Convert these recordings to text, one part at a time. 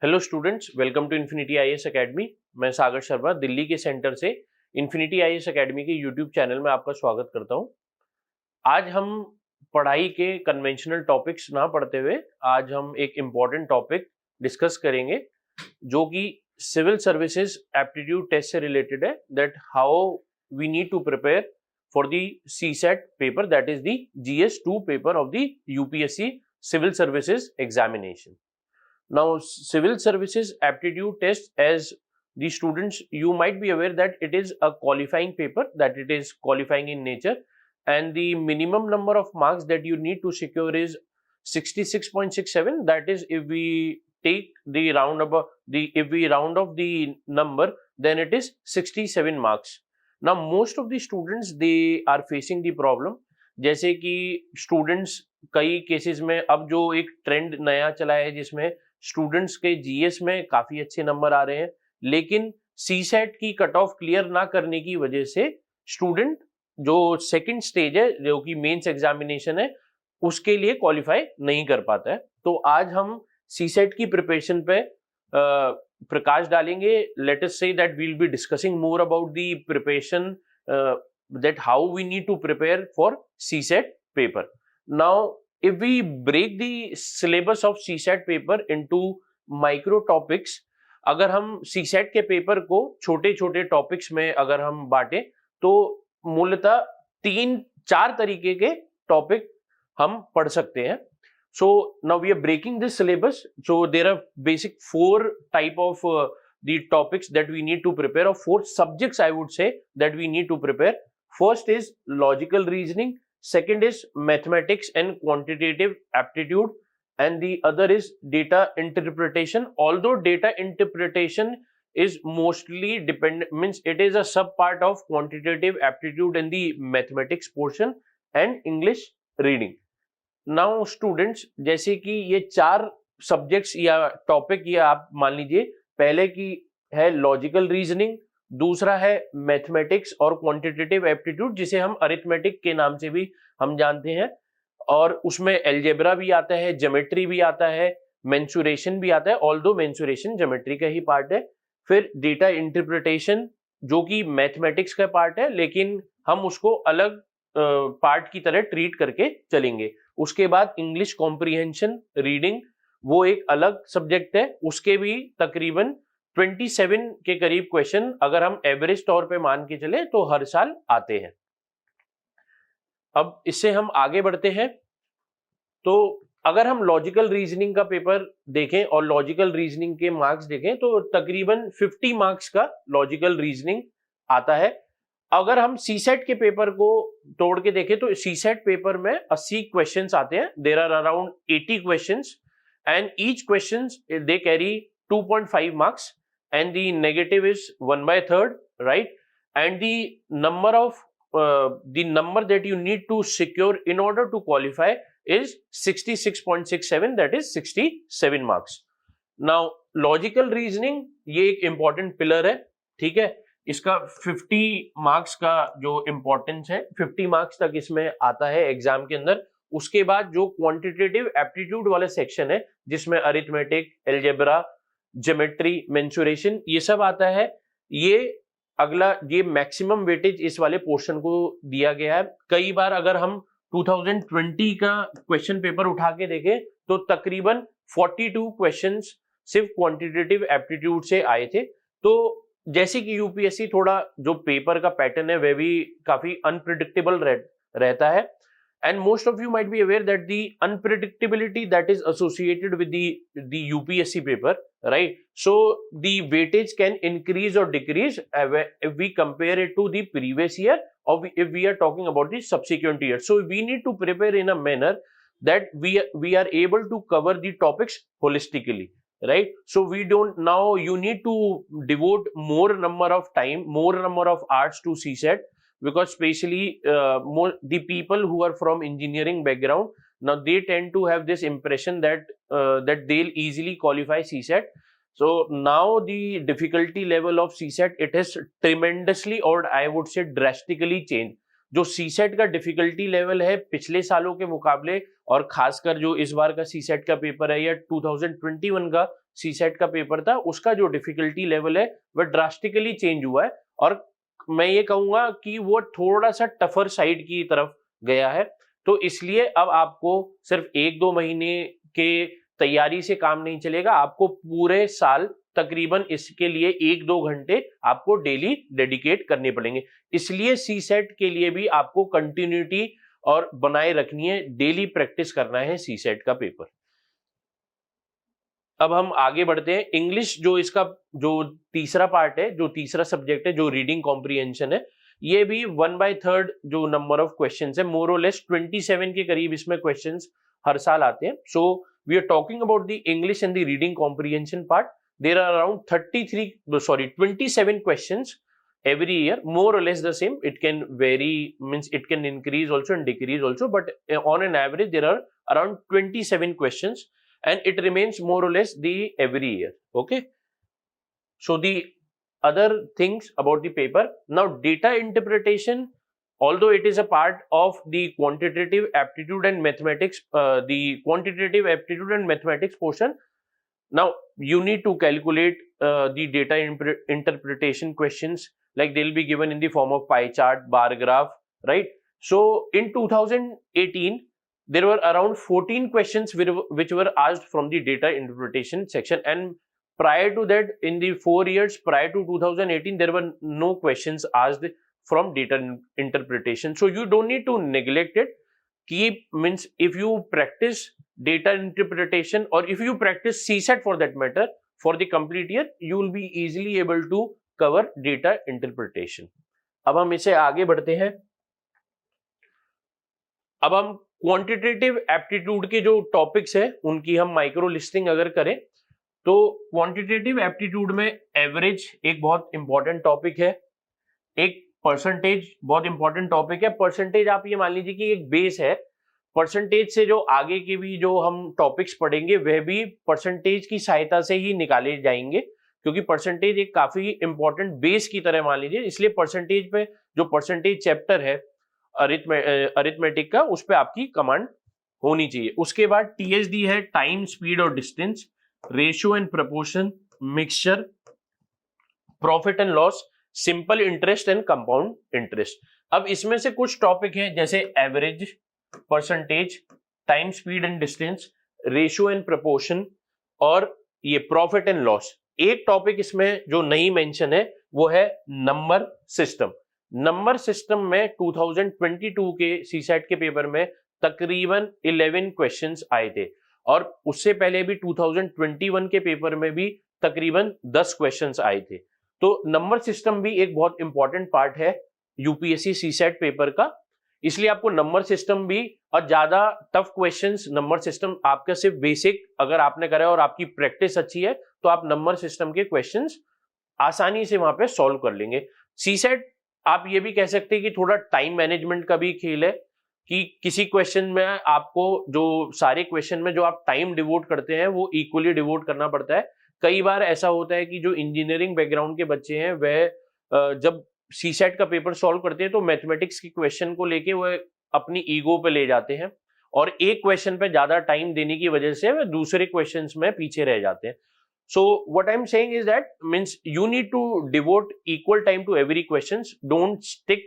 Hello students, welcome to Infinity IAS Academy. मैं सागर शर्मा दिल्ली के centre से इन्फिनिटी आईएएस एकेडमी के यूट्यूब चैनल में आपका स्वागत करता हूं। आज हम पढ़ाई के कन्वेंशनल टॉपिक्स ना पढ़ते हुए आज हम एक इम्पॉर्टेंट टॉपिक डिस्कस करेंगे जो कि सिविल सर्विसेज एप्टीट्यूड टेस्ट से रिलेटेड है। That how we need to prepare for the CSAT paper, that is the GS2 paper of the UPSC civil services examination. Now, civil services aptitude test, as the students, you might be aware that it is a qualifying paper, that it is qualifying in nature, and the minimum number of marks that you need to secure is 66.67. That is, if we take the if we round off the number, then it is 67 marks. Now, most of the students, they are facing the problem. जैसे कि students कई cases में अब जो एक trend नया चला है जिसमें स्टूडेंट्स के जीएस में काफी अच्छे नंबर आ रहे हैं, लेकिन सीसेट की कट ऑफ क्लियर ना करने की वजह से स्टूडेंट जो सेकंड स्टेज है, जो कि मेंस एग्जामिनेशन है, उसके लिए क्वालिफाई नहीं कर पाता है। तो आज हम सीसेट की प्रिपरेशन पे प्रकाश डालेंगे। Let us say that we will be discussing more about the preparation, that how we need to prepare for CSAT paper. Now, if we break the syllabus of CSAT paper into micro topics, अगर हम CSAT के paper को छोटे छोटे topics में अगर हम बांटे तो मूलतः 3-4 तरीके के टॉपिक हम पढ़ सकते हैं. So now we are breaking this syllabus. So there are basic 4 type of the topics that we need to prepare, or 4 subjects I would say that we need to prepare. First is logical reasoning, second is mathematics and quantitative aptitude, and the other is data interpretation. Although data interpretation is mostly means it is a sub part of quantitative aptitude in the mathematics portion and English reading. Now students, जैसे कि ये 4 subjects या topic, ये आप मान लीजिए, पहले की है लॉजिकल रीजनिंग, दूसरा है मैथमेटिक्स और क्वांटिटेटिव एप्टीट्यूड, जिसे हम अरिथमेटिक के नाम से भी हम जानते हैं, और उसमें एल्जेब्रा भी आता है, ज्योमेट्री भी आता है, मेंसुरेशन भी आता है, ऑल्दो मेंसुरेशन ज्योमेट्री का ही पार्ट है। फिर डेटा इंटरप्रिटेशन, जो कि मैथमेटिक्स का पार्ट है, लेकिन हम उसको अलग पार्ट की तरह ट्रीट करके चलेंगे। उसके बाद इंग्लिश कॉम्प्रिहेंशन रीडिंग, वो एक अलग सब्जेक्ट है, उसके भी तकरीबन 27 के करीब क्वेश्चन अगर हम एवरेज तौर पे मान के चले तो हर साल आते हैं। अब इससे हम आगे बढ़ते हैं, तो अगर हम लॉजिकल रीजनिंग का पेपर देखें और लॉजिकल रीजनिंग के मार्क्स देखें तो तकरीबन 50 मार्क्स का लॉजिकल रीजनिंग आता है। अगर हम सीसेट के पेपर को तोड़ के देखें तो सीसेट पेपर में 80 क्वेश्चंस आते हैं। There are around 80 questions and each questions they carry 2.5 marks and the negative is 1/3, right? And the number that you need to secure in order to qualify is 66.67, that is 67 marks. Now logical reasoning ये एक important pillar है, ठीक है। इसका 50 marks का जो importance है, 50 marks तक इसमें आता है एग्जाम के अंदर। उसके बाद जो क्वांटिटेटिव एप्टीट्यूड वाला सेक्शन है, जिसमें अरिथमेटिक, एल्जेब्रा, ज्योमेट्री, मेंसुरेशन, ये सब आता है, ये मैक्सिमम वेटेज इस वाले पोर्शन को दिया गया है। कई बार अगर हम 2020 का क्वेश्चन पेपर उठा के देखें तो तकरीबन 42 क्वेश्चंस सिर्फ क्वांटिटेटिव एप्टीट्यूड से आए थे। तो जैसे कि यूपीएससी थोड़ा जो पेपर का पैटर्न है वह भी काफी अनप्रिडिक्टेबल रहता है, and most of you might be aware that the unpredictability that is associated with the UPSC paper, right? So the weightage can increase or decrease if we compare it to the previous year, or if we are talking about the subsequent year. So we need to prepare in a manner that we are able to cover the topics holistically, right? So we don't, now you need to devote more number of time, more number of hours to CSAT, because especially the people who are from engineering background, now they tend to have this impression that they'll easily qualify CSAT. So now the difficulty level of CSAT, it has tremendously, or I would say drastically changed. जो CSAT का difficulty level है पिछले सालों के मुकाबले और खासकर जो इस बार का सीसेट का पेपर है या 2021 का सीसेट का पेपर था, उसका जो डिफिकल्टी लेवल है वह ड्रास्टिकली चेंज हुआ है और मैं ये कहूंगा कि वो थोड़ा सा टफर साइड की तरफ गया है। तो इसलिए अब आपको सिर्फ 1-2 महीने के तैयारी से काम नहीं चलेगा, आपको पूरे साल तकरीबन इसके लिए 1-2 घंटे आपको डेली डेडिकेट करने पड़ेंगे। इसलिए सीसेट के लिए भी आपको कंटिन्यूटी और बनाए रखनी है, डेली प्रैक्टिस करना है सीसेट का पेपर। अब हम आगे बढ़ते हैं। इंग्लिश जो इसका जो तीसरा पार्ट है, जो तीसरा सब्जेक्ट है, जो रीडिंग कॉम्प्रिहेंशन है, ये भी 1/3 जो नंबर ऑफ क्वेश्चंस है, मोर और लेस 27 के करीब इसमें क्वेश्चंस हर साल आते हैं। So we are talking about the English and the reading comprehension part. There are around 27 questions every year, more or less the same. It can vary, means it can increase also and decrease also, but on an average there are around 27 questions and it remains more or less the every year. Okay, so the other things about the paper, now data interpretation, although it is a part of the quantitative aptitude and mathematics, the quantitative aptitude and mathematics portion, now you need to calculate the data interpretation questions, like they'll be given in the form of pie chart, bar graph, right? So in 2018 there were around 14 questions which were asked from the data interpretation section, and prior to that, in the 4 years prior to 2018, there were no questions asked from data interpretation. So you don't need to neglect it. Means if you practice data interpretation or if you practice CSAT for that matter for the complete year, you will be easily able to cover data interpretation. अब हम इसे आगे बढ़ते हैं। अब हम quantitative aptitude के जो टॉपिक्स है उनकी हम माइक्रो लिस्टिंग अगर करें तो क्वांटिटेटिव एप्टीट्यूड में एवरेज एक बहुत इंपॉर्टेंट टॉपिक है, एक परसेंटेज बहुत इंपॉर्टेंट टॉपिक है। परसेंटेज आप ये मान लीजिए कि एक बेस है, परसेंटेज से जो आगे के भी जो हम टॉपिक्स पढ़ेंगे वह भी परसेंटेज की सहायता से ही निकाले जाएंगे, क्योंकि परसेंटेज एक काफी इंपॉर्टेंट बेस की तरह मान लीजिए। इसलिए परसेंटेज पे जो परसेंटेज चैप्टर है अरिथमेटिक का, उस पे आपकी कमांड होनी चाहिए। उसके बाद टीएसडी है, टाइम, स्पीड और distance, ratio and proportion, mixture, profit and loss, simple interest and compound interest. अब इसमें से कुछ टॉपिक हैं जैसे average, percentage, time, speed and distance, ratio and proportion और ये प्रॉफिट एंड लॉस। एक टॉपिक इसमें जो नहीं मेंशन है वो है नंबर सिस्टम। नंबर सिस्टम में 2022 के सीसेट के पेपर में तकरीबन 11 क्वेश्चंस आए थे और उससे पहले भी 2021 के पेपर में भी तकरीबन 10 क्वेश्चंस आए थे। तो नंबर सिस्टम भी एक बहुत इंपॉर्टेंट पार्ट है यूपीएससी सीसेट पेपर का, इसलिए आपको नंबर सिस्टम भी, और ज्यादा टफ क्वेश्चंस नंबर सिस्टम आपका सिर्फ बेसिक अगर आपने करा है और आपकी प्रैक्टिस अच्छी है तो आप नंबर सिस्टम के क्वेश्चंस आसानी से वहां पे सॉल्व कर लेंगे। सीसेट आप ये भी कह सकते हैं कि थोड़ा टाइम मैनेजमेंट का भी खेल है, कि किसी क्वेश्चन में आपको जो सारे क्वेश्चन में जो आप टाइम डिवोट करते हैं वो इक्वली डिवोट करना पड़ता है। कई बार ऐसा होता है कि जो इंजीनियरिंग बैकग्राउंड के बच्चे हैं वह जब सीसेट का पेपर सॉल्व करते हैं तो मैथमेटिक्स की क्वेश्चन को लेके वह अपनी ईगो पे ले जाते हैं और एक क्वेश्चन पे ज्यादा टाइम देने की वजह से वह दूसरे क्वेश्चंस में पीछे रह जाते हैं। So what I'm saying is that means you need to devote equal time to every questions. Don't stick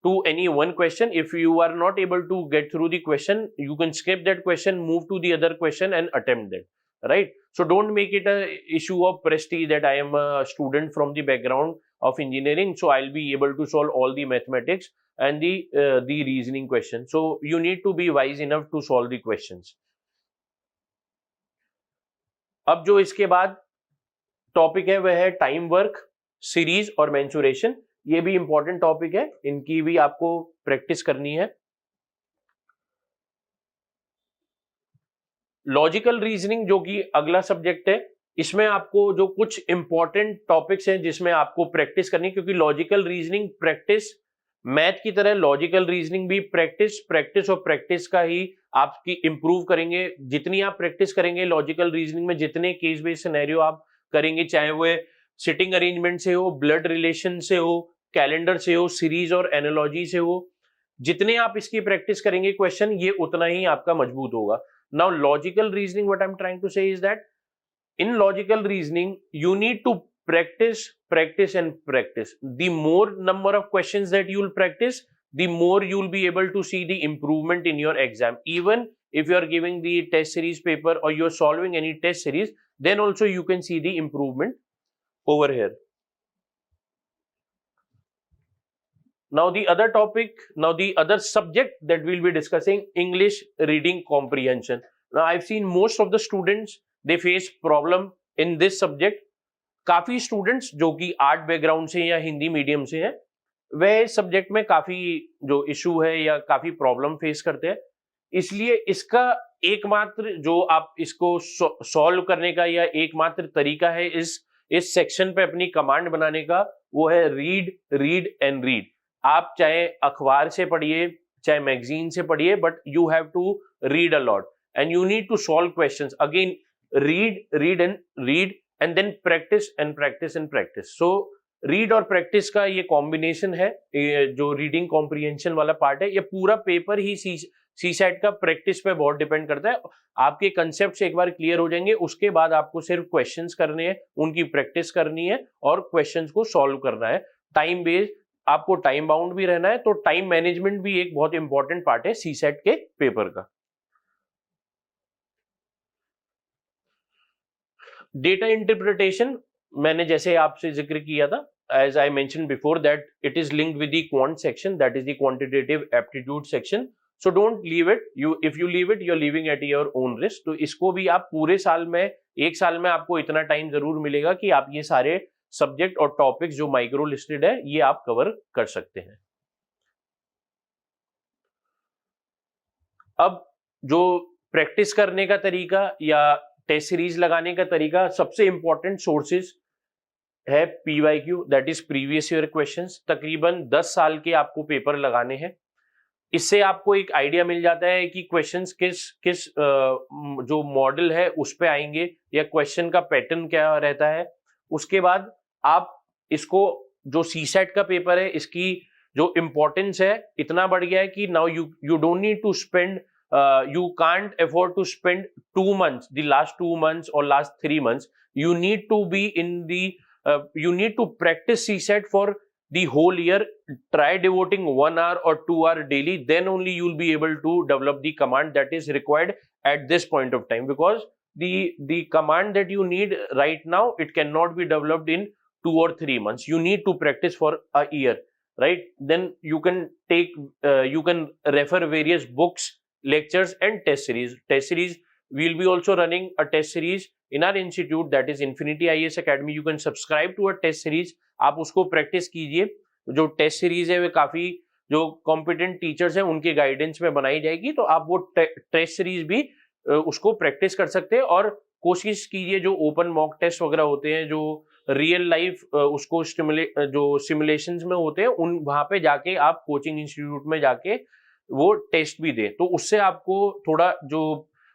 to any one question. If you are not able to get through the question, you can skip that question, move to the other question and attempt that, right? So don't make it a issue of prestige that I am a student from the background of engineering, so I'll be able to solve all the mathematics and the reasoning questions. So you need to be wise enough to solve the questions. अब जो इसके बाद topic है वह है time work, series और mensuration. ये भी इंपॉर्टेंट टॉपिक है, इनकी भी आपको प्रैक्टिस करनी है। लॉजिकल रीजनिंग जो कि अगला सब्जेक्ट है, इसमें आपको जो कुछ इंपॉर्टेंट टॉपिक्स हैं जिसमें आपको प्रैक्टिस करनी है, क्योंकि लॉजिकल रीजनिंग प्रैक्टिस मैथ की तरह लॉजिकल रीजनिंग भी प्रैक्टिस और प्रैक्टिस का ही आपकी इंप्रूव करेंगे। जितनी आप प्रैक्टिस करेंगे लॉजिकल रीजनिंग में, जितने केस बेस्ड सिनेरियो आप करेंगे, चाहे वो सिटिंग अरेंजमेंट से हो, ब्लड रिलेशन से हो, कैलेंडर से हो, सीरीज और एनालॉजी से हो, जितने आप इसकी प्रैक्टिस करेंगे क्वेश्चन, ये उतना ही आपका मजबूत होगा. Now logical reasoning, what I am trying to say is that in logical reasoning you need to practice and practice. The more number of questions that you will practice, the more you will be able to see the improvement in your exam. Even if you are giving the test series paper or you are solving any test series, then also you can see the improvement over here. Now the other topic, now the other subject that we'll be discussing, English reading comprehension. Now I've seen most of the students, they face problem in this subject. काफी students जो कि art background से या Hindi medium से हैं, वह इस subject में काफी जो इशू है या काफी प्रॉब्लम फेस करते हैं. इसलिए इसका एकमात्र जो आप इसको सॉल्व करने का या एकमात्र तरीका है इस सेक्शन पे अपनी कमांड बनाने का, वो है रीड रीड एंड रीड. आप चाहे अखबार से पढ़िए, चाहे मैगजीन से पढ़िए, but you have to read a lot and you need to solve questions. Again read and then practice and practice and practice. So read और practice का ये combination है, ये जो reading comprehension वाला part है, ये पूरा पेपर ही CSAT का प्रैक्टिस पे बहुत डिपेंड करता है. आपके कंसेप्ट एक बार क्लियर हो जाएंगे, उसके बाद आपको सिर्फ क्वेश्चंस करने हैं, उनकी प्रैक्टिस करनी है और क्वेश्चंस को सॉल्व करना है. टाइम बेस्ड, आपको टाइम बाउंड भी रहना है, तो टाइम मैनेजमेंट भी एक बहुत इंपॉर्टेंट पार्ट है CSAT के पेपर का. डेटा इंटरप्रिटेशन मैंने जैसे आपसे जिक्र किया था, as I mentioned before that it is linked with the quant section, that is the quantitative aptitude section. So don't leave it. If you leave it, you're leaving at your own risk. तो इसको भी आप पूरे साल में, एक साल में आपको इतना टाइम जरूर मिलेगा कि आप ये सारे सब्जेक्ट और टॉपिक्स जो माइक्रो लिस्टेड है ये आप कवर कर सकते हैं. अब जो प्रैक्टिस करने का तरीका या टेस्ट सीरीज लगाने का तरीका, सबसे इंपॉर्टेंट सोर्सेज है PYQ, that is previous year questions. तकरीबन 10 साल के आपको पेपर लगाने हैं. इससे आपको एक आइडिया मिल जाता है कि क्वेश्चंस किस जो मॉडल है उस पे आएंगे या क्वेश्चन का पैटर्न क्या रहता है. उसके बाद आप इसको, जो CSAT का पेपर है, इसकी जो इंपॉर्टेंस है इतना बढ़ गया है कि now you don't need to spend, you can't afford to spend 2 months, the last 2 months or last 3 months. You need to be in the you need to practice CSAT for the whole year. Try devoting 1 hour or 2 hour daily, then only you'll be able to develop the command that is required at this point of time, because the command that you need right now, it cannot be developed in 2 or 3 months. You need to practice for a year, right? Then you can take you can refer various books, lectures and test series. We'll be also running a test series in our institute, that is Infinity IAS Academy. You can subscribe to a test series. आप उसको practice कीजिए. जो test series है वे काफी जो competent teachers हैं उनके guidance में बनाई जाएगी, तो आप वो टेस्ट सीरीज भी उसको प्रैक्टिस कर सकते हैं. और कोशिश कीजिए जो ओपन मॉक टेस्ट वगैरह होते हैं, जो रियल लाइफ उसको जो सिमुलेशंस में होते हैं, उन वहां पे जाके आप कोचिंग इंस्टीट्यूट में जाके वो टेस्ट भी दे, तो उससे आपको थोड़ा जो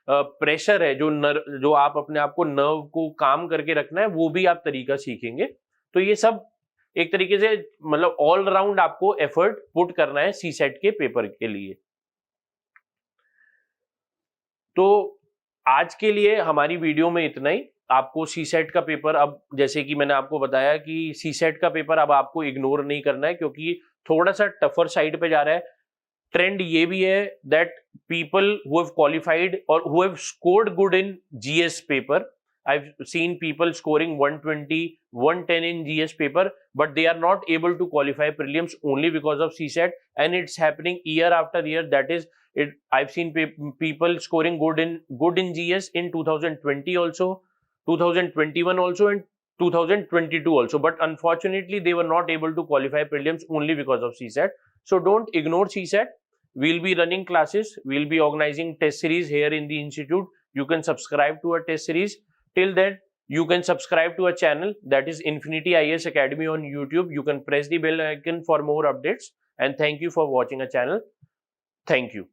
प्रेशर है, जो आप अपने आप को नर्व को काम करके रखना है, वो भी आप तरीका सीखेंगे. तो ये सब एक तरीके से मतलब ऑल राउंड आपको एफर्ट पुट करना है CSAT के पेपर के लिए. तो आज के लिए हमारी वीडियो में इतना ही. आपको CSAT का पेपर, अब जैसे कि मैंने आपको बताया कि CSAT का पेपर अब आपको इग्नोर नहीं करना है, क्योंकि थोड़ा सा टफर साइड पे जा रहा है. ट्रेंड ये भी है that people who have qualified और who have scored good in GS paper, I have seen people scoring 120, 110 in GS paper, but they are not able to qualify prelims only because of CSAT, and it's happening year after year. That is, I've seen people scoring good in GS in 2020 also, 2021 also, and 2022 also, but unfortunately they were not able to qualify prelims only because of CSAT. So don't ignore CSAT. We'll be running classes, we'll be organizing test series here in the institute. You can subscribe to a test series. Till then, you can subscribe to a channel, that is Infinity IAS Academy on YouTube. You can press the bell icon for more updates, and thank you for watching a channel. Thank you.